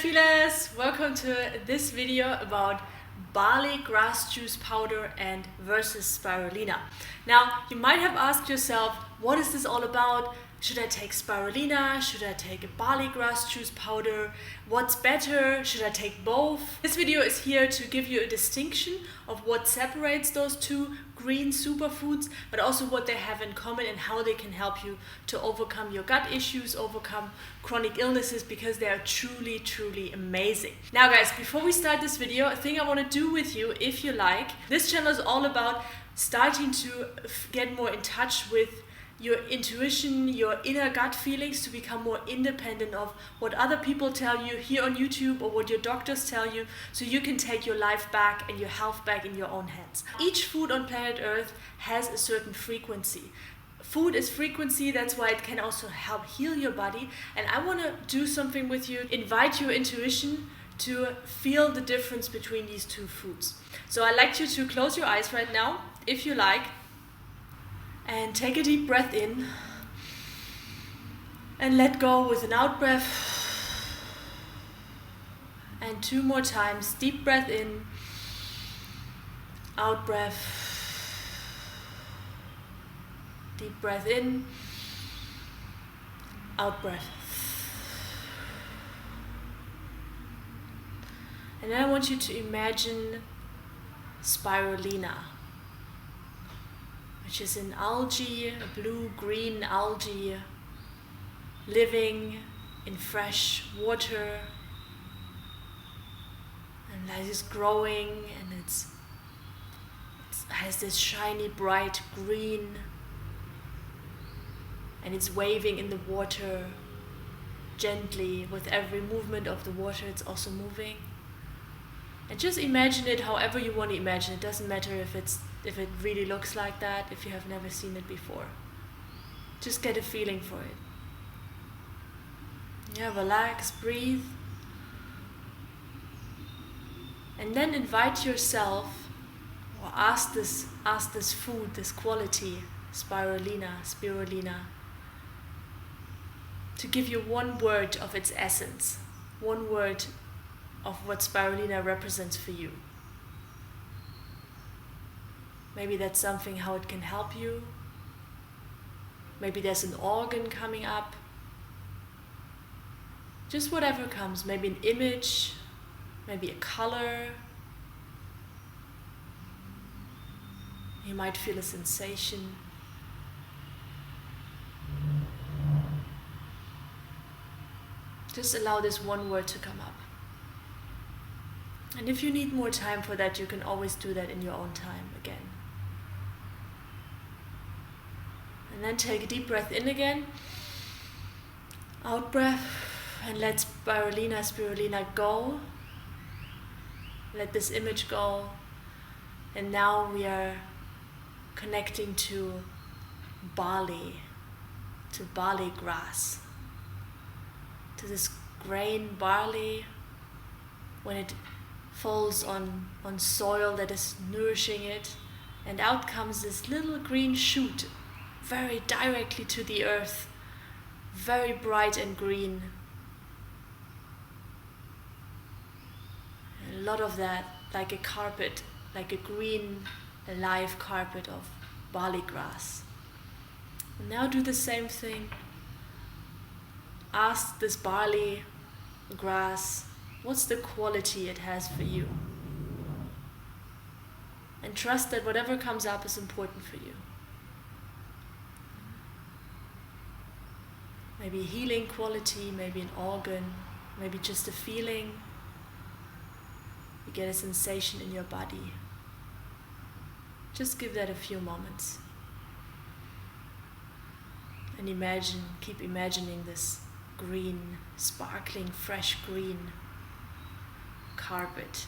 feelers! Welcome to this video about barley grass juice powder and versus spirulina. Now, you might have asked yourself, what is this all about? Should I take spirulina? Should I take a barley grass juice powder? What's better? Should I take both? This video is here to give you a distinction of what separates those two green superfoods, but also what they have in common and how they can help you to overcome your gut issues, overcome chronic illnesses, because they are truly, truly amazing. Now guys, before we start this video, a thing I want to do with you, if you like, this channel is all about starting to get more in touch with your intuition, your inner gut feelings, to become more independent of what other people tell you here on YouTube or what your doctors tell you, so you can take your life back and your health back in your own hands. Each food on planet Earth has a certain frequency. Food is frequency, that's why it can also help heal your body. And I want to do something with you, invite your intuition to feel the difference between these two foods. So I'd like you to close your eyes right now, if you like, and take a deep breath in and let go with an out breath. And 2 more times, deep breath in, out breath, deep breath in, out breath. And then I want you to imagine spirulina, which is an algae, a blue-green algae, living in fresh water, and that is growing, and it has this shiny, bright green, and it's waving in the water gently. With every movement of the water, it's also moving. And just imagine it however you want to imagine. It doesn't matter if it really looks like that, if you have never seen it before. Just get a feeling for it. Yeah, relax, breathe. And then invite yourself, or ask this food, this quality, spirulina, to give you one word of its essence, one word of what spirulina represents for you. Maybe that's something, how it can help you. Maybe there's an organ coming up. Just whatever comes, maybe an image, maybe a color. You might feel a sensation. Just allow this one word to come up. And if you need more time for that, you can always do that in your own time again. And then take a deep breath in again, out breath, and let spirulina go. Let this image go. And now we are connecting to barley grass, to this grain barley. When it falls on soil that is nourishing it, and out comes this little green shoot, very directly to the earth, very bright and green. And a lot of that, like a carpet, like a green, alive carpet of barley grass. And now do the same thing. Ask this barley grass, what's the quality it has for you? And trust that whatever comes up is important for you. Maybe a healing quality, maybe an organ, maybe just a feeling. You get a sensation in your body. Just give that a few moments. And keep imagining this green, sparkling, fresh green carpet.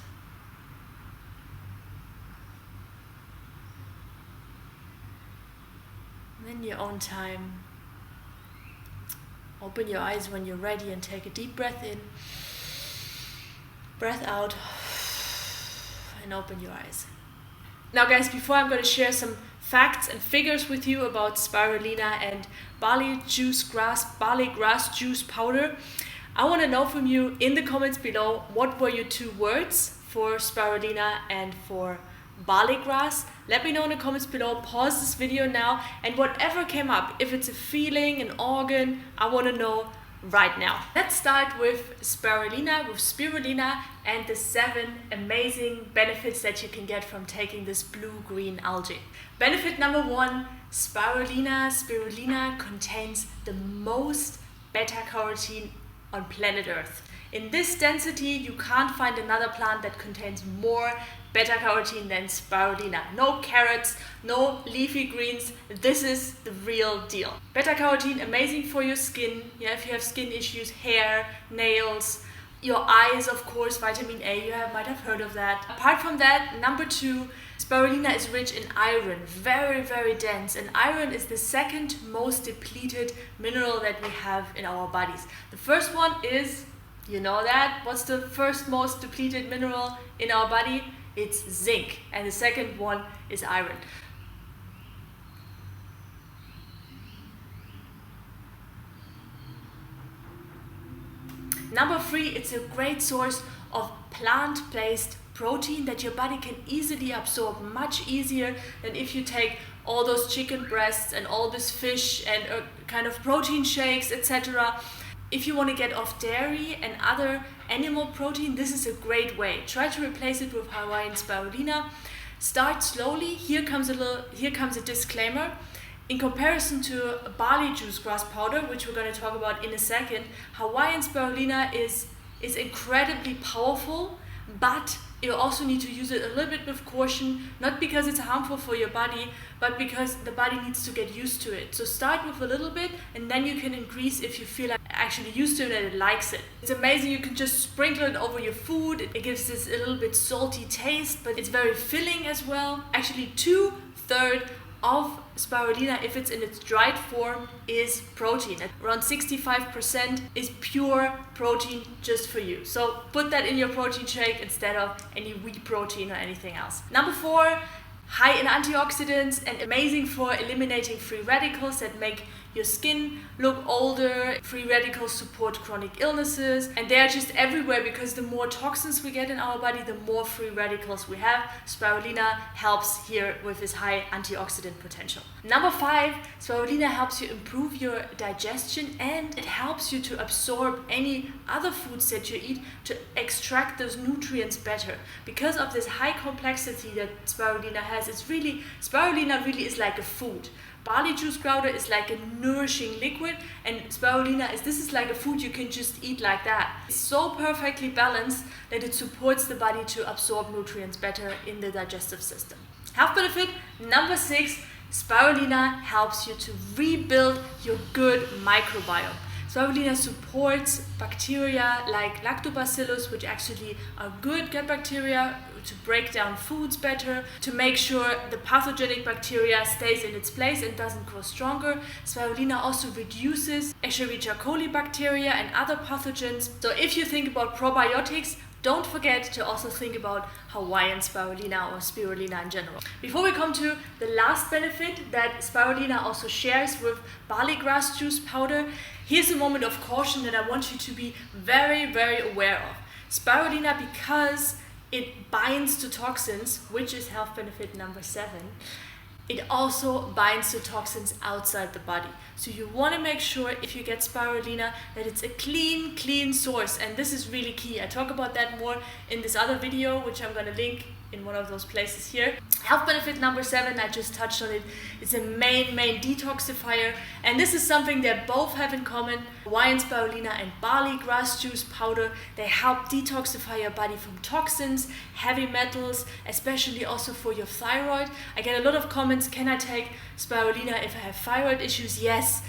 And then your own time, open your eyes when you're ready and take a deep breath in, breath out, and open your eyes. Now guys, before I'm going to share some facts and figures with you about spirulina and barley grass juice powder, I want to know from you in the comments below, what were your 2 words for spirulina and for barley grass? Let me know in the comments below. Pause this video now, and whatever came up, if it's a feeling, an organ, I want to know right now. Let's start with spirulina and the 7 amazing benefits that you can get from taking this blue-green algae. Benefit number 1, spirulina contains the most beta-carotene on planet Earth. In this density, you can't find another plant that contains more beta-carotene than spirulina. No carrots, no leafy greens. This is the real deal. Beta-carotene, amazing for your skin. Yeah, if you have skin issues, hair, nails, your eyes, of course, vitamin A, you might have heard of that. Apart from that, number 2, spirulina is rich in iron, very, very dense. And iron is the 2nd most depleted mineral that we have in our bodies. The first one is, you know that, what's the first most depleted mineral in our body? It's zinc. And the 2nd one is iron. Number 3, it's a great source of plant-based protein that your body can easily absorb, much easier than if you take all those chicken breasts and all this fish and kind of protein shakes, etc. If you want to get off dairy and other animal protein, this is a great way. Try to replace it with Hawaiian spirulina. Start slowly. Here comes a disclaimer. In comparison to barley juice grass powder, which we're going to talk about in a second, Hawaiian spirulina is incredibly powerful, but you also need to use it a little bit with caution, not because it's harmful for your body, but because the body needs to get used to it. So start with a little bit, and then you can increase if you feel like actually used to it and it likes it. It's amazing. You can just sprinkle it over your food. It gives this a little bit salty taste, but it's very filling as well. Actually, 2/3 of spirulina, if it's in its dried form, is protein. Around 65% is pure protein just for you. So put that in your protein shake instead of any wheat protein or anything else. Number 4, high in antioxidants and amazing for eliminating free radicals that make your skin look older. Free radicals support chronic illnesses, and they are just everywhere because the more toxins we get in our body, the more free radicals we have. Spirulina helps here with this high antioxidant potential. Number 5, spirulina helps you improve your digestion, and it helps you to absorb any other foods that you eat to extract those nutrients better. Because of this high complexity that spirulina has, spirulina really is like a food. Barley juice powder is like a nourishing liquid, and spirulina is like a food you can just eat like that. It's so perfectly balanced that it supports the body to absorb nutrients better in the digestive system. Health benefit number 6, spirulina helps you to rebuild your good microbiome. Spirulina supports bacteria like lactobacillus, which actually are good gut bacteria, to break down foods better, to make sure the pathogenic bacteria stays in its place and doesn't grow stronger. Spirulina also reduces Escherichia coli bacteria and other pathogens. So if you think about probiotics, don't forget to also think about Hawaiian spirulina or spirulina in general. Before we come to the last benefit that spirulina also shares with barley grass juice powder, here's a moment of caution that I want you to be very, very aware of. Spirulina, because it binds to toxins, which is health benefit number 7, it also binds to toxins outside the body. So you want to make sure if you get spirulina that it's a clean source, and this is really key. I talk about that more in this other video, which I'm going to link in one of those places here. Health benefit number 7, I just touched on it. It's a main detoxifier, and this is something that both have in common. Hawaiian spirulina and barley grass juice powder, they help detoxify your body from toxins, heavy metals, especially also for your thyroid. I get a lot of comments, can I take spirulina if I have thyroid issues? Yes,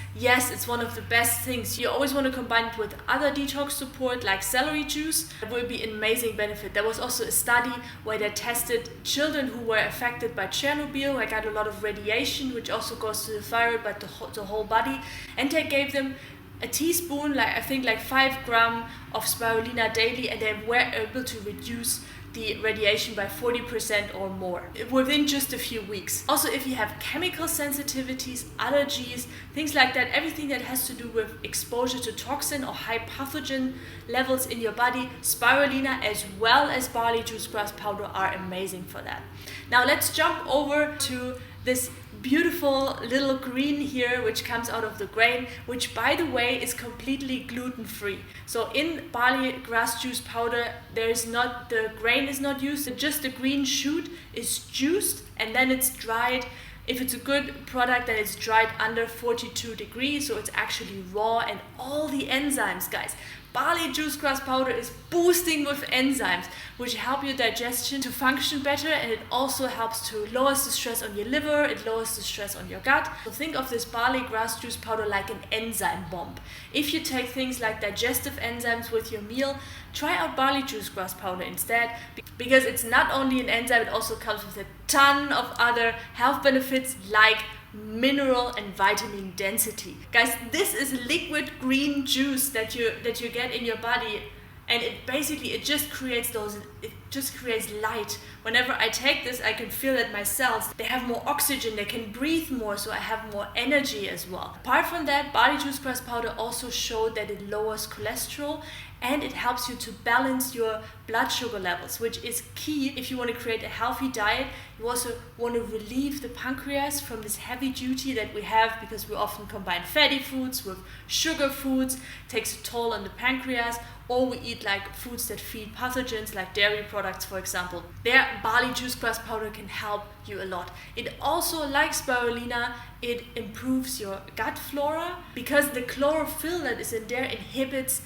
it's one of the best things. You always want to combine it with other detox support like celery juice. It will be an amazing benefit. There was also a study where they tested children who were affected by Chernobyl. I got a lot of radiation, which also goes to the thyroid, but the whole body. And they gave them a teaspoon, I think 5 grams of spirulina daily, and they were able to reduce the radiation by 40% or more within just a few weeks. Also, if you have chemical sensitivities, allergies, things like that, everything that has to do with exposure to toxin or high pathogen levels in your body, spirulina as well as barley juice grass powder are amazing for that. Now let's jump over to this beautiful little green here, which comes out of the grain, which by the way is completely gluten-free. So in barley grass juice powder, the grain is not used, just the green shoot is juiced and then it's dried. If it's a good product, then it's dried under 42 degrees, so it's actually raw, and all the enzymes, guys. Barley juice grass powder is boosting with enzymes, which help your digestion to function better, and it also helps to lower the stress on your liver, it lowers the stress on your gut. So think of this barley grass juice powder like an enzyme bomb. If you take things like digestive enzymes with your meal, try out barley juice grass powder instead, because it's not only an enzyme, it also comes with a ton of other health benefits like mineral and vitamin density. Guys, this is liquid green juice that you get in your body, and it just creates light. Whenever I take this, I can feel that my cells, they have more oxygen, they can breathe more, so I have more energy as well. Apart from that, barley juice grass powder also showed that it lowers cholesterol and it helps you to balance your blood sugar levels, which is key if you want to create a healthy diet. You also want to relieve the pancreas from this heavy duty that we have, because we often combine fatty foods with sugar foods, takes a toll on the pancreas, or we eat like foods that feed pathogens like dairy products, for example. There, barley juice grass powder can help you a lot. It also, like spirulina, it improves your gut flora, because the chlorophyll that is in there inhibits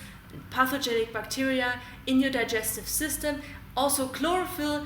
pathogenic bacteria in your digestive system. Also, chlorophyll,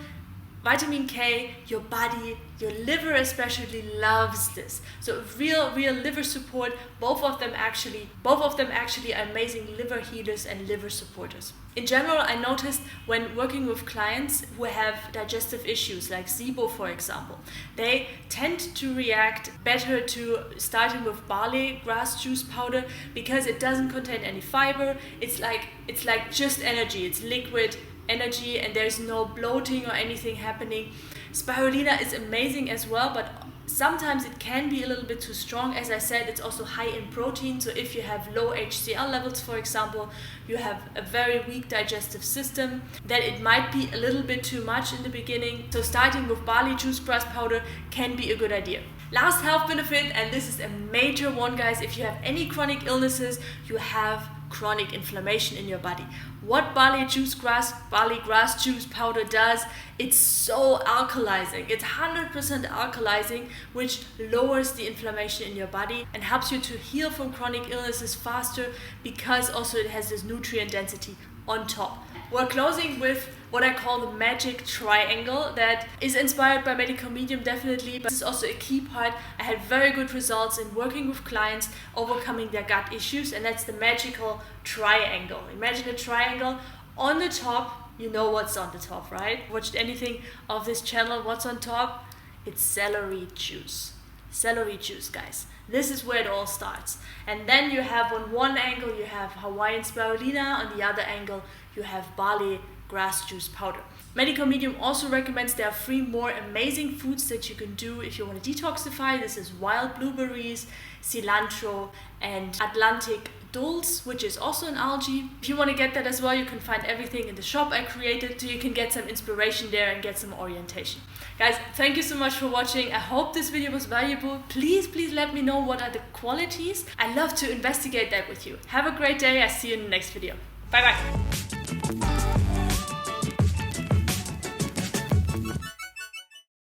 vitamin K, your body, your liver especially loves this. So real liver support. Both of them actually are amazing liver healers and liver supporters. In general, I noticed when working with clients who have digestive issues like SIBO, for example, they tend to react better to starting with barley grass juice powder, because it doesn't contain any fiber. It's like just energy. It's liquid energy, and there's no bloating or anything happening. Spirulina is amazing as well, but sometimes it can be a little bit too strong. As I said, it's also high in protein, so if you have low HCl levels, for example, you have a very weak digestive system, then it might be a little bit too much in the beginning. So starting with barley juice grass powder can be a good idea. Last health benefit, and this is a major one, guys, if you have any chronic illnesses, you have chronic inflammation in your body. What barley grass juice powder does, it's so alkalizing. It's 100% alkalizing, which lowers the inflammation in your body and helps you to heal from chronic illnesses faster, because also it has this nutrient density on top. We're closing with what I call the magic triangle that is inspired by medical medium, definitely, but this is also a key part. I had very good results in working with clients overcoming their gut issues, and that's the magical triangle. Imagine a triangle. On the top, you know what's on the top, right? Watched anything of this channel, what's on top? It's celery juice. Celery juice, guys. This is where it all starts. And then you have, on one angle, you have Hawaiian spirulina, on the other angle, you have barley grass juice powder. Medical Medium also recommends there are 3 more amazing foods that you can do if you want to detoxify. This is wild blueberries, cilantro, and Atlantic dulse, which is also an algae. If you want to get that as well, you can find everything in the shop I created, so you can get some inspiration there and get some orientation. Guys, thank you so much for watching. I hope this video was valuable. Please let me know what are the qualities. I love to investigate that with you. Have a great day. I'll see you in the next video. Bye bye.